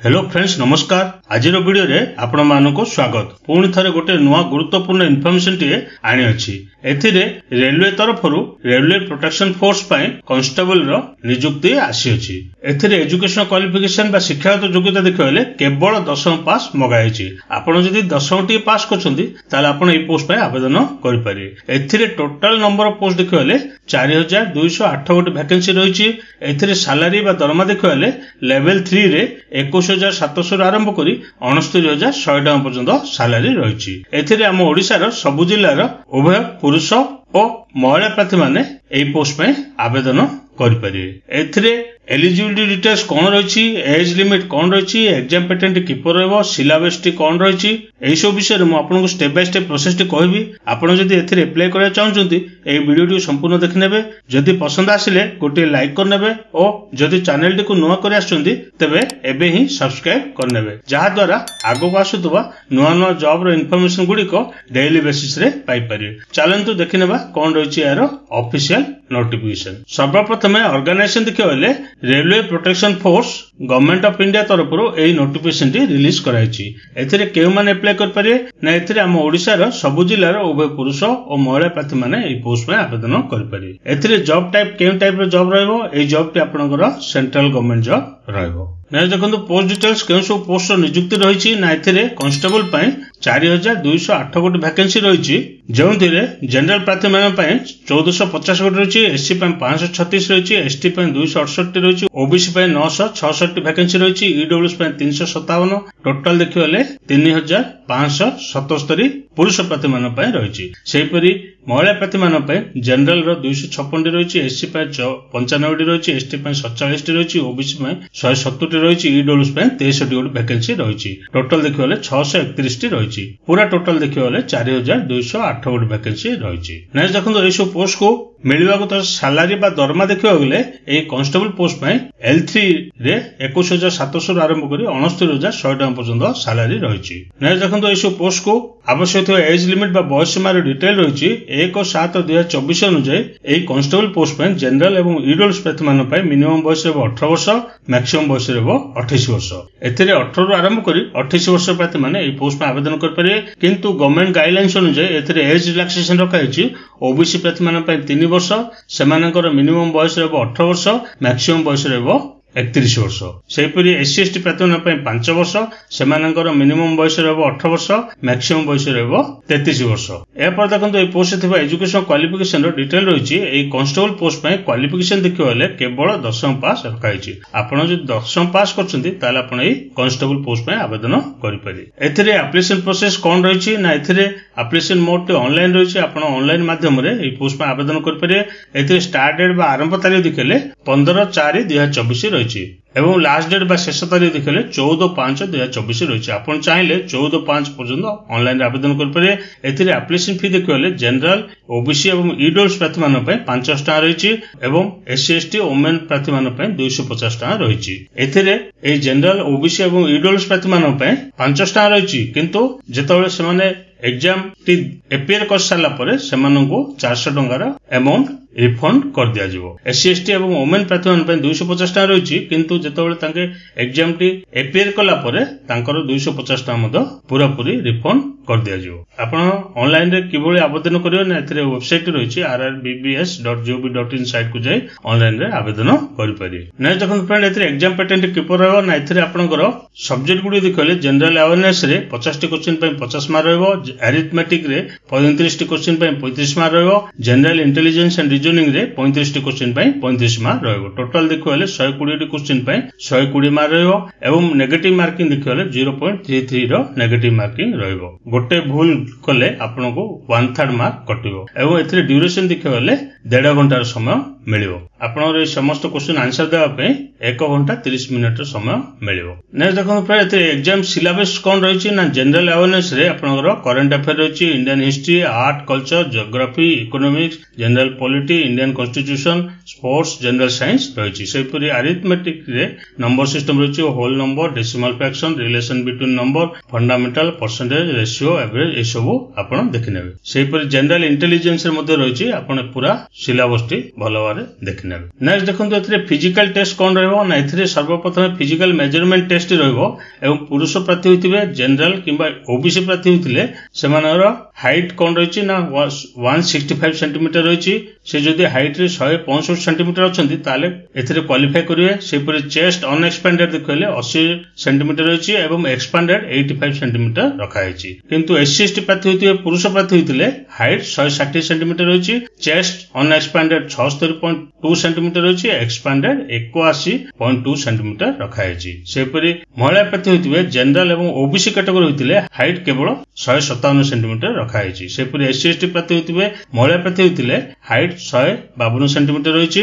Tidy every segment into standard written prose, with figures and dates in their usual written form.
Hello friends नमस्कार। आज video रे आपण मानको स्वागत। पुणी थरे गोटे नुआ गुरुत्वपूर्ण इनफॉरमेशन टीए आनी अछि। एथिरे रेलवे तरफरु रेलवे प्रोटेक्शन फोर्स पय कांस्टेबल रो नियुक्ति आसी अछि। एथिरे एजुकेशन क्वालिफिकेशन बा शिक्षागत योग्यता देखले केवल 10वीं पास मगाई अछि। आपण जदि 10वीं टी पास करछन्ती ताले आपण ए पोस्ट पय आवेदन करि पारे। एथिरे टोटल नंबर ऑफ पोस्ट देखले 4208 गोटे वैकेंसी रहिछि। एथिरे सैलरी बा दरमा देखले लेवल 3 रे 21,700 आरंभ करी 69,100 टका पर्यंत सैलरी रही। एथिरे आम ओडिशार सबु जिल्लार उभय पुरुष और महिला प्रार्थी माने एई पोस्ट में आवेदन करिपारे। एथिरे एलिजिबिलिटी डिटेल्स कौन रही, एज लिमिट कौन रही, एग्जाम पैटर्न किपर रहबो, सिलेबस टी कौन रही, एई सब विषय मु आपनको स्टेप बाय स्टेप प्रोसेस टी कहबी। आपण जदि एथिरे अप्लाई करा चाहउछन्ती एई वीडियो टी संपूर्ण देखनेबे। जदि पसंद आसिले गोटे लाइक करनेबे और जदि चैनल टी को नुआ करे आछन्ती तबे एबे ही सब्सक्राइब करनेबे, जहा द्वारा आगो आसुतबा नुआ नुआ जॉब रो इन्फॉर्मेशन गुडी को डेली बेसिस रे पाई पारे। चलंतु देखिनेबा कौन रही यार ऑफिशियल नोटिफिकेशन। सर्वप्रथम ऑर्गेनाइजेशन देखिए railway protection force government of India तरफ एई नोटिफिकेशन टी रिलीज कराइछि। एथिरे केउ माने अप्लाई कर पारे ना, एथिरे हम ओडिसा रो सबु जिल्ला रो उभय पुरुष और महिला प्रार्थी माने एई पोस्ट में आवेदन कर पारे। एथिरे जॉब टाइप केउ टाइप रो जॉब रहबो, एई जॉब टी आपनकर सेंट्रल गवर्नमेंट जॉब रहबो। ना देखंतु पोस्ट डिटेल्स केउ सब पोस्ट नियुक्ति रहिछि ना। एथिरे कांस्टेबल पय 4208 गोटे वैकेंसी रहिछि, जोंथिरे जनरल प्रार्थी माने पय 1450 गोटे रहिछि, एससी पय 536 रहिछि, एसटी पय 268 रहिछि, ओबीसी पय 966 वैकेंसी रहिछि, ईडब्ल्यूएस पय 357। टोटल देखिले 3577 पुरुष प्रार्थी मान पय रहिछि। सेहिपरि महिला प्रार्थी मान पय जनरल रो 256 रहिछि, एससी पय 95 रहिछि, एसटी पय 47 रहिछि, ओबीसी पय 170 रहिछि, ईडब्ल्यूएस पय 63 गोटे वैकेंसी रहिछि। टोटल देखिले 631 रहिछि। पूरा टोटल देखिले 4208 गोटे वैकेंसी रहिछि। नेक्स्ट देखंतु ए सब पोस्ट को मिलवाको तो सैलरी बा दरमा देखियो गले ए कांस्टेबल पोस्ट में L3 रे 21,700 आरंभ करी 69,100 टका पर्यंत सैलरी रहिछि। नेक्स्ट देखंतु ए सब पोस्ट को आवश्यक एज लिमिट बा बयस सीमा रो डिटेल रहिछि। 1/7/2024 अनुसार ए कांस्टेबल पोस्ट में जनरल एवं ईडब्ल्यूएस प्रार्थी मान पय मिनिमम बयस रहबो 18 वर्ष, मैक्सिमम बयस रहबो 28 वर्ष। एथिरे 18 रो आरंभ करी 28 वर्ष प्रार्थी माने ए पोस्ट में आवेदन कर पारे। किंतु गवर्नमेंट गाइडलाइंस अनुसार एथिरे एज रिलैक्सेशन रखा हिछि। ओबीसी प्रार्थी मान पय 3 वर्ष, सेमानकर मिनिमम बयस रहबो 18 वर्ष, मैक्सिमम बयस रहबो 31 वर्ष। सेहिपरि एससी एसटी प्रार्थी मान पय 5 वर्ष, सेमानकर मिनिमम बयस रहबो 18 वर्ष, मैक्सिमम बयस रहबो 33 वर्ष। ए पर देखंतु ए पोस्ट थिबा एजुकेशन क्वालिफिकेशन रो डिटेल रहिछि। ए कांस्टेबल पोस्ट पय क्वालिफिकेशन देखियोले केवल 10वीं पास रखाइछि। आपण जे 10वीं पास करछन्ती ताले आपण ए कांस्टेबल पोस्ट पय आवेदन करि पारे। एथिरे एप्लीकेशन प्रोसेस कोन रहिछि ना, एथिरे एप्लीकेशन मोड टे ऑनलाइन रहिछि। आपण ऑनलाइन माध्यम रे ए पोस्ट पय आवेदन करि पारे। एथिरे स्टार्ट डेट बा आरंभ तारीख देखले 15/4/2024 रहिछि एवं लास्ट डेट बा शेष तारीख देखले 14/5/2024 रहिछि। आपण चाहिले 14/5 पर्यंत ऑनलाइन आवेदन कर पारे। एथिरे एप्लीकेशन फी देखले जनरल, ओबीसी एवं ईडब्ल्यूएस प्रार्थी मान पय 500 टका रहिछि एवं एससी एसटी वुमेन प्रार्थी मान पय 250 टका रहिछि। एथिरे ए जनरल, ओबीसी एवं ईडब्ल्यूएस प्रार्थी मान पय 500 टका रहिछि, किंतु जेतबेले सेमाने एग्जाम टी एपीआर कर साला परे सेमानंको 400 टंकार अमाउंट रिफंड कर दिया जिवो। एससी एसटी एवं वुमेन प्रार्थी मान पय 250 टका रहिछि, किंतु जेतबेले तांके एग्जाम टी एपीआर कला परे तांकर 250 टका मद पूरा पूरी रिफंड कर दिया जिवो। आपण ऑनलाइन रे किबोले आवेदन करियो ना, एथिरे वेबसाइट रहिछि rrbbs.gov.in साइट को जाय ऑनलाइन रे आवेदन करि पारि। नेक्स्ट देखन फ्रेंड एथिरे एग्जाम पैटर्न किपर रहबो ना। एथिरे आपनकर सब्जेक्ट गुडी देखले जनरल अवेयरनेस रे 50 टी क्वेश्चन पय 50 मार्क रहबो, अरिथमेटिक रे 35 टी क्वेश्चन पय 35 मार्क रहबो, जनरल इंटेलिजेंस एंड रीजनिंग रे 35 टी क्वेश्चन पय 35 मार्क रहबो। टोटल देखले 120 टी क्वेश्चन पय 120 मार्क रहबो एवं नेगेटिव मार्किंग देखले 0.33 रो नेगेटिव मार्किंग रहबो। गोटे भूल कले आपनको 1/3 मार्क कटिबो एवं एथिरे ड्यूरेशन देखले 1.5 घंटा समय मिलिबो। आपनर समस्त क्वेश्चन आंसर देबा पे 1 घंटा 30 मिनिट समय मिलिबो। नेक्स्ट देखो फ्रेंड एथिरे एग्जाम सिलेबस कोन रहिछि ना, जनरल अवेयरनेस रे आपनकर करंट अफेयर रहिछि, Indian history, art, culture, geography, economics, general polity, Indian constitution, sports, general science रहिछि। सेहिपरि अरिथमेटिक रे नंबर सिस्टम रहिछि, whole number, decimal fraction, relation between number, fundamental, percentage, ratio, average ए सब आपण देखिनेबे। सेहिपरि जनरल इंटेलिजेंस रे मध्ये रहिछि, आपण पूरा सिलेबस टी भलो भाबरे देखिनेबे। ଦେଖିନେବେ। ନେକ୍ସଟ ଦେଖନ୍ତୁ ଏଥିରେ ଫିଜିକାଲ ଟେଷ୍ଟ କଣ ରହିବ ନା ଏଥିରେ ସର୍ବପ୍ରଥମେ ଫିଜିକାଲ ମେଜରମେଣ୍ଟ ଟେଷ୍ଟ ରହିବ ଏବଂ ପୁରୁଷ ପ୍ରାର୍ଥୀ ହୋଇଥିବେ ଜେନେରାଲ କିମ୍ବା ଓବିସି ପ୍ରାର୍ଥୀ ହୋଇଥିଲେ ସେମାନଙ୍କର ହାଇଟ୍ କଣ ରହିଛି ନା 165 ସେଣ୍ଟିମିଟର ରହିଛି। ସେ ଯଦି ହାଇଟ୍ ରେ 165 ସେଣ୍ଟିମିଟର ଅଛନ୍ତି ତାହେଲେ ଏଥିରେ କ୍ୱାଲିଫାଏ କରିବେ। ସେହିପରି ଚେଷ୍ଟ ଅନଏକ୍ସପାଣ୍ଡେଡ ଦେଖିଲେ 80 ସେଣ୍ଟିମିଟର ରହିଛି ଏବଂ ଏକ୍ସପାଣ୍ଡେଡ 85 ସେଣ୍ଟିମିଟର ରଖାଯାଇଛି। କିନ୍ତୁ SC ST ପ୍ରାର୍ଥୀ ହୋଇଥିବେ ପୁରୁଷ ପ୍ରାର୍ଥୀ ହୋଇଥିଲେ ହାଇଟ୍ 160 ସେଣ୍ଟିମିଟର ରହିଛି, ଚେଷ୍ଟ ଅନଏକ୍ସପାଣ୍ଡେଡ 76.2 ସେଣ୍ଟିମିଟର ରହିଛି, ଏକ୍ସପାଣ୍ଡେଡ 81.2 ସେଣ୍ଟିମିଟର ରଖାଯାଇଛି। ସେହିପରି ମହିଳା ପ୍ରାର୍ଥୀ ହୋଇଥିବେ ଜେନେରାଲ ଏବଂ ଓବିସି କ୍ୟାଟେଗୋରୀ ହୋଇଥିଲେ ହାଇଟ୍ କେବଳ 157 ସେଣ୍ଟିମିଟର ରଖାଯାଇଛି। ସେହିପରି SC ST ପ୍ରାର୍ଥୀ ହୋଇଥିବେ ମହିଳା ପ୍ରାର୍ଥୀ ହୋଇଥିଲେ ହାଇଟ୍ 152 ସେଣ୍ଟିମିଟର ରହିଛି।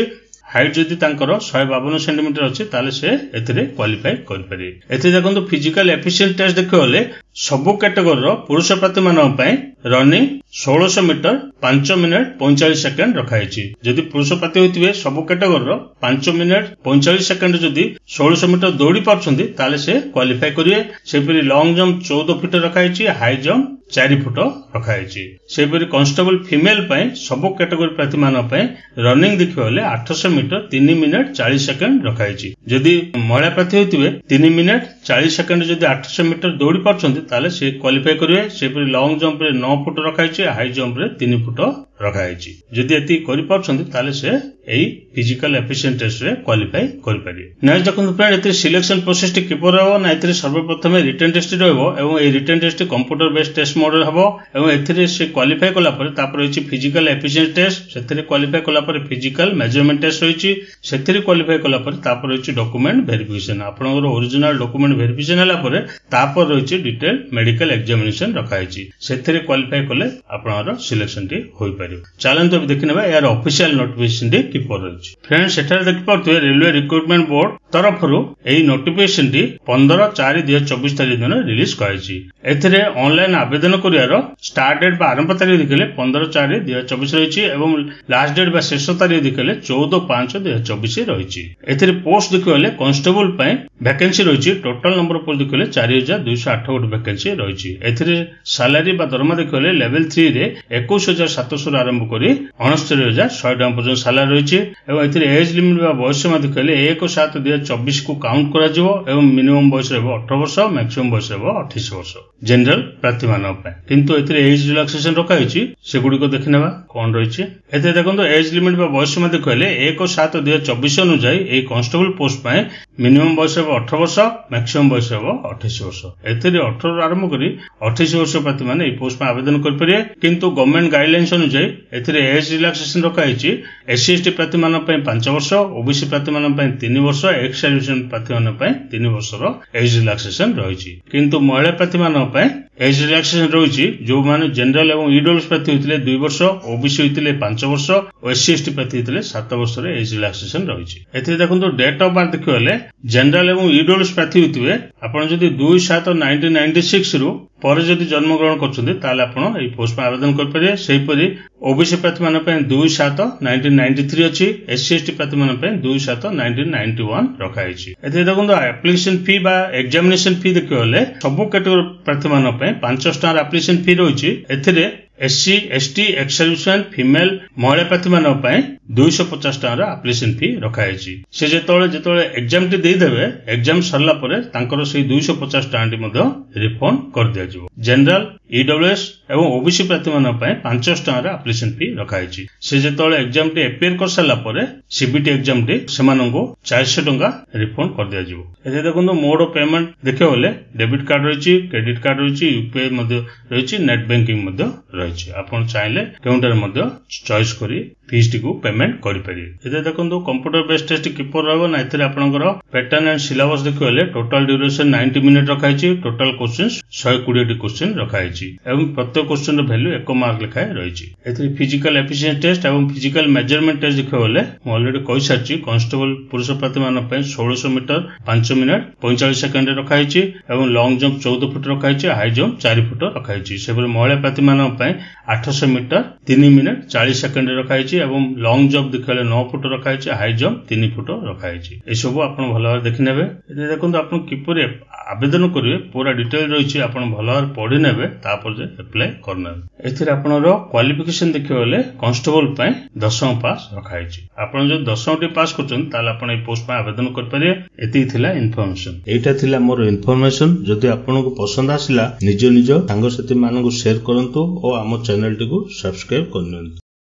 ହାଇଟ୍ ଯଦି ତାଙ୍କର 152 ସେଣ୍ଟିମିଟର ଅଛି ତାହେଲେ ସେ ଏଥିରେ କ୍ୱାଲିଫାଏ କରିପାରିବେ। ଏଥିରେ ଦେଖନ୍ତୁ ଫିଜିକାଲ ଏଫିସିଏଣ୍ଟ ଟେଷ୍ଟ ଦେଖିବାକୁ ସବୁ କ୍ୟାଟେଗୋରୀର ପୁରୁଷ ପ୍ରାର୍ଥୀମାନଙ୍କ ପାଇଁ ରନିଂ 1600 ମିଟର 5 ମିନିଟ୍ 45 ସେକେଣ୍ଡ ରଖାଯାଇଛି। ଯଦି ପୁରୁଷ ପ୍ରାର୍ଥୀ ହୋଇଥିବେ ସବୁ କ୍ୟାଟେଗୋରୀର 5 ମିନିଟ୍ 45 ସେକେଣ୍ଡ ଯଦି 1600 ମିଟର ଦୌଡ଼ି ପାରୁଛନ୍ତି ତାହେଲେ ସେ କ୍ୱାଲିଫାଏ କରିବେ। ସେହିପରି ଲଙ୍ଗ ଜମ୍ପ 14 ଫୁଟ ରଖାଯାଇଛି, ହାଇ ଜମ୍ପ 4 ଫୁଟ ରଖାଯାଇଛି। ସେହିପରି କନଷ୍ଟେବଲ ଫିମେଲ ପାଇଁ ସବୁ କ୍ୟାଟେଗୋରୀ ପ୍ରାର୍ଥୀମାନଙ୍କ ପାଇଁ ରନିଂ ଦେଖିବାକୁ ଗଲେ 800 ମିଟର 3 ମିନିଟ୍ 40 ସେକେଣ୍ଡ ରଖାଯାଇଛି। ଯଦି ମହିଳା ପ୍ରାର୍ଥୀ ହୋଇଥିବେ 3 ମିନିଟ୍ 40 ସେକେଣ୍ଡ ଯଦି 800 ମିଟର ଦୌଡ଼ି ପାରୁଛନ୍ତି ତାହେଲେ ସେ କ୍ୱାଲିଫାଏ କରିବେ। ସେହିପରି ଲଙ୍ଗ ଜମ୍ପରେ 9 ଫୁଟ ରଖାଯାଇଛି, ହାଇ ଜମ୍ପରେ 3 ଫୁଟ ରଖାଯାଇଛି। ଯଦି ଏତିକି କରିପାରୁଛନ୍ତି ତାହେଲେ ସେ ଏହି ଫିଜିକାଲ ଏଫିସିଏଣ୍ଟ ଟେଷ୍ଟରେ କ୍ୱାଲିଫାଇ କରିପାରିବେ। ନେକ୍ସଟ ଦେଖନ୍ତୁ ଫ୍ରେଣ୍ଡ ଏଥିରେ ସିଲେକ୍ସନ ପ୍ରୋସେସଟି କିପରି ରହିବ ନା ଏଥିରେ ସର୍ବପ୍ରଥମେ ରିଟେନ୍ ଟେଷ୍ଟ ରହିବ ଏବଂ ଏହି written test computer based test ମୋଡରେ ହେବ ଏବଂ ଏଥିରେ ସେ କ୍ୱାଲିଫାଇ କଲା ପରେ ତାପରେ ରହିଛି ଫିଜିକାଲ ଏଫିସିଏଣ୍ଟ ଟେଷ୍ଟ, ସେଥିରେ କ୍ୱାଲିଫାଇ କଲା ପରେ ଫିଜିକାଲ ମେଜରମେଣ୍ଟ ଟେଷ୍ଟ ରହିଛି, ସେଥିରେ କ୍ୱାଲିଫାଇ କଲା ପରେ ତାପରେ ରହିଛି ଡକୁମେଣ୍ଟ ଭେରିଫିକେସନ। ଆପଣଙ୍କର ଓରିଜିନାଲ ଡକୁମେଣ୍ଟ ଭେରିଫିକେସନ ହେଲା ପରେ ତାପରେ ରହିଛି ଡିଟେଲ ମେଡିକାଲ ଏକ୍ସାମିନେସନ ରଖାଯାଇଛି। ସେଥିରେ କ୍ୱାଲିଫାଇ କଲେ ଆପଣଙ୍କର ସିଲେକ୍ସନଟି ହୋଇପାରିବ। ଚାଲନ୍ତୁ ଏବେ ଦେଖିନେବା ଏହାର ଅଫିସିଆଲ ନୋଟିଫିକେସନଟି କିପରି ରହିଛି। ଫ୍ରେଣ୍ଡ ସେଠାରେ ଦେଖିପାରୁଥିବେ ରେଲୱେ ରିକ୍ରୁଟମେଣ୍ଟ ବୋର୍ଡ ତରଫରୁ ଏହି ନୋଟିଫିକେସନଟି 15/4/2024 ତାରିଖ ଦିନ ରିଲିଜ କରାଯାଇଛି। ଏଥିରେ ଅନଲାଇନ ଆବେଦନ କରିବାର ଷ୍ଟାର୍ଟ ଡେଟ୍ ବା ଆରମ୍ଭ ତାରିଖ ଦେଖିଲେ 15/4/2024 ରହିଛି ଏବଂ ଲାଷ୍ଟ ଡେଟ୍ ବା ଶେଷ ତାରିଖ ଦେଖିଲେ 14/5/2024 ରହିଛି। ଏଥିରେ ପୋଷ୍ଟ ଦେଖିଲେ କନଷ୍ଟେବଲ ପାଇଁ ଭ୍ୟାକେନ୍ସି ରହିଛି। ଟୋଟାଲ ନମ୍ବର ପୋଷ୍ଟ ଦେଖିଲେ 4208 ଗୋଟେ ଭ୍ୟାକେନ୍ସି ରହିଛି। ଏଥିରେ ସାଲାରୀ ବା ଦରମା ଦେଖିଲେ ଲେଭେଲ 3 ରେ 21700 ଆରମ୍ଭ କରି 69100 ଟଙ୍କା ପର୍ଯ୍ୟନ୍ତ ସାଲାରୀ ରହିଛି ଏବଂ ଏଥିରେ ଏଜ ଲିମିଟ ବା ବୟସ ସୀମା ଦେଖିଲେ 1/7/2024 କୁ କାଉଣ୍ଟ କରାଯିବ ଏବଂ ମିନିମମ୍ ବୟସ ରହିବ 18 ବର୍ଷ, ମ୍ୟାକ୍ସିମମ୍ ବୟସ ରହିବ 28 ବର୍ଷ ଜେନେରାଲ ପ୍ରାର୍ଥୀମାନଙ୍କ ପାଇଁ। କିନ୍ତୁ ଏଥିରେ ଏଜ ରିଲାକ୍ସେସନ ରଖାଯାଇଛି, ସେଗୁଡିକ ଦେଖିନେବା କଣ ରହିଛି। ଏଥିରେ ଦେଖନ୍ତୁ ଏଜ ଲିମିଟ ବା ବୟସ ସୀମା ଦେଖିଲେ 1/7/2024 ଅନୁଯାୟୀ ଏହି କନଷ୍ଟେବଲ ପୋଷ୍ଟ ପାଇଁ ମିନିମମ୍ ବୟସ ରହିବ 18 ବର୍ଷ, ମ୍ୟାକ୍ସିମମ୍ ବୟସ ରହିବ 28 ବର୍ଷ। ଏଥିରେ 18 ଆରମ୍ଭ କରି 28 ବର୍ଷ ପ୍ରାର୍ଥୀମାନେ ଏହି ପୋଷ୍ଟ ପାଇଁ ଆବେଦନ କରିପାରିବେ। କିନ୍ତୁ ଗଭର୍ଣ୍ଣମେଣ୍ଟ ଗାଇଡଲାଇନ୍ସ ଅନୁଯାୟୀ ଏଥିରେ ଏଜ ରିଲାକ୍ସେସନ ରଖାଯାଇଛି। SC ST ପ୍ରାର୍ଥୀମାନଙ୍କ ପାଇଁ 5 ବର୍ଷ, ଓବିସି ପ୍ରାର୍ଥୀମାନଙ୍କ ପାଇଁ 3 ବର୍ଷ, ଏକ୍ସ ସର୍ଭିସମ୍ୟାନ ପ୍ରାର୍ଥୀମାନଙ୍କ ପାଇଁ 3 ବର୍ଷର ଏଜ ରିଲାକ୍ସେସନ ରହିଛି। କିନ୍ତୁ ମହିଳା ପ୍ରାର୍ଥୀମାନଙ୍କ ପାଇଁ ଏଜ ରିଲାକ୍ସେସନ ରହିଛି ଯେଉଁମାନେ ଜେନେରାଲ ଏବଂ ଇଡବ୍ଲ୍ୟୁଏସ୍ ପ୍ରାର୍ଥୀ ହୋଇଥିଲେ 2 ବର୍ଷ, ଓବିସି ହୋଇଥିଲେ 5 ବର୍ଷ ଓ SC ST ପ୍ରାର୍ଥୀ ହୋଇଥିଲେ 7 ବର୍ଷର ଏଜ ରିଲାକ୍ସେସନ ରହିଛି। ଏଥିରେ ଦେଖନ୍ତୁ ଡେଟ୍ ଅଫ୍ ବାର୍ଥ ଦେଖିବାକୁ ଜେନେରାଲ ଏବଂ ଇଡବ୍ଲ୍ୟୁଏସ୍ ପ୍ରାର୍ଥୀ ହୋଇଥିବେ ଆପଣ ଯଦି 2/7/1996 ରୁ ପରେ ଯଦି ଜନ୍ମଗ୍ରହଣ କରୁଛନ୍ତି ତାହେଲେ ଆପଣ ଏହି ପୋଷ୍ଟ ପାଇଁ ଆବେଦନ କରିପାରିବେ। ସେହିପରି ଓବିସି ପ୍ରାର୍ଥୀମାନଙ୍କ ପାଇଁ 2/7/1993 ଅଛି, SC ST ପ୍ରାର୍ଥୀମାନଙ୍କ ପାଇଁ 2/7/1991 ରଖାଯାଇଛି। ଏଥିରେ ଦେଖନ୍ତୁ ଆପ୍ଲିକେସନ ଫି ବା ଏକ୍ସାମିନେସନ ଫି ଦେଖିବାକୁ ସବୁ କ୍ୟାଟେଗୋରୀ ପ୍ରାର୍ଥୀମାନଙ୍କ ପାଇଁ 500 ଟଙ୍କାର ଆପ୍ଲିକେସନ ଫି ରହିଛି। ଏଥିରେ SC ST X serviceman female ମହିଳା ପ୍ରାର୍ଥୀମାନଙ୍କ ପାଇଁ 250 ଟଙ୍କାର ଆପ୍ଲିକେସନ ଫି ରଖାଯାଇଛି। ସେ ଯେତେବେଳେ ଏକ୍ସାମଟି ଦେଇଦେବେ ଏକ୍ସାମ ସରିଲା ପରେ ତାଙ୍କର ସେଇ 250 ଟଙ୍କାଟି ମଧ୍ୟ ରିଫଣ୍ଡ କରିଦିଆଯିବ। ଜେନେରାଲ ଇଡବ୍ଲ୍ୟୁଏସ୍ ଏବଂ ଓବିସି ପ୍ରାର୍ଥୀମାନଙ୍କ ପାଇଁ 500 ଟଙ୍କାର ଆପ୍ଲିକେସନ ଫି ରଖାଯାଇଛି। ସେ ଯେତେବେଳେ ଏକ୍ସାମଟି ଏପିୟର କରିସାରିଲା ପରେ CBT ଏକ୍ସାମଟି ସେମାନଙ୍କୁ 400 ଟଙ୍କା ରିଫଣ୍ଡ କରିଦିଆଯିବ। ଏଥିରେ ଦେଖନ୍ତୁ ମୋଡ ଅଫ ପେମେଣ୍ଟ ଦେଖିବାକୁ ଗଲେ ଡେବିଟ୍ କାର୍ଡ ରହିଛି, କ୍ରେଡିଟ୍ କାର୍ଡ ରହିଛି, UPI ମଧ୍ୟ ରହିଛି, ନେଟ୍ ବ୍ୟାଙ୍କିଂ ମଧ୍ୟ ରହିଛି। ଆପଣ ଚାହିଁଲେ କେଉଁଟାରେ ମଧ୍ୟ ଚଏସ୍ କରି ଫିସ୍ଟିକୁ ପେମେଣ୍ଟ କରିପାରିବେ। ଏଥିରେ ଦେଖନ୍ତୁ କମ୍ପ୍ୟୁଟର ବେସ୍ଡ ଟେଷ୍ଟ କିପରି ରହିବ ନା ଏଥିରେ ଆପଣଙ୍କର ପ୍ୟାଟର୍ନ ଆଣ୍ଡ ସିଲାବସ ଦେଖିବାକୁ ଟୋଟାଲ ଡ୍ୟୁରେସନ 90 ମିନିଟ୍ ରଖାଯାଇଛି। ଟୋଟାଲ କ୍ୱେଶ୍ଚିନ୍ସ 120ଟି କ୍ୱେଶ୍ଚିନ୍ ରଖାଯାଇଛି ଏବଂ ପ୍ରତ୍ୟେକ କ୍ୱେଶ୍ଚିନର ଭ୍ୟାଲୁ 1 ମାର୍କ ଲେଖାଏଁ ରହିଛି। ଏଥିରେ ଫିଜିକାଲ ଏଫିସିଏନ୍ସି ଟେଷ୍ଟ ଏବଂ ଫିଜିକାଲ ମେଜରମେଣ୍ଟ ଟେଷ୍ଟ ଦେଖିବାକୁ ଗଲେ ମୁଁ ଅଲରେଡି କହିସାରିଛି। କନଷ୍ଟେବଲ ପୁରୁଷ ପ୍ରାର୍ଥୀମାନଙ୍କ ପାଇଁ 1600 ମିଟର 5 ମିନିଟ୍ 45 ସେକେଣ୍ଡରେ ରଖାଯାଇଛି ଏବଂ ଲଙ୍ଗ ଜମ୍ପ 14 ଫୁଟ ରଖାଯାଇଛି, ହାଇ ଜମ୍ପ 4 ଫୁଟ ରଖାଯାଇଛି। ସେପରି ମହିଳା ପ୍ରାର୍ଥୀମାନଙ୍କ ପାଇଁ 800 ମିଟର 3 ମିନିଟ୍ 40 ସେକେଣ୍ଡରେ ରଖାଯାଇଛି ଏବଂ ଲଙ୍ଗ ଜମ୍ପ ଦେଖିବାକୁ 9 ଫୁଟ ରଖାଯାଇଛି, ହାଇ ଜମ୍ପ 3 ଫୁଟ ରଖାଯାଇଛି। ଏସବୁ ଆପଣ ଭଲ ଭାବରେ ଦେଖିନେବେ। ଏଥିରେ ଦେଖନ୍ତୁ ଆପଣ କିପରି आवेदन करेंगे पूरा डिटेल रही आप भल भाव पढ़ी ने तापर एप्लाय करना एथिरे आपनरो क्वालिफिकेशन देखियो गले कांस्टेबल पय 10वीं पास रखाई छी आपण जो 10वीं पास करछन ताले आपण ए पोस्ट पय आवेदन कर परिए एति थिला इन्फॉर्मेशन एटा थिला मोर इन्फॉर्मेशन जदि आपनको पसंद आसिला निज सांगसाथी मानकु शेयर करंतु और आम चैनल टी को सब्सक्राइब करनियंतु।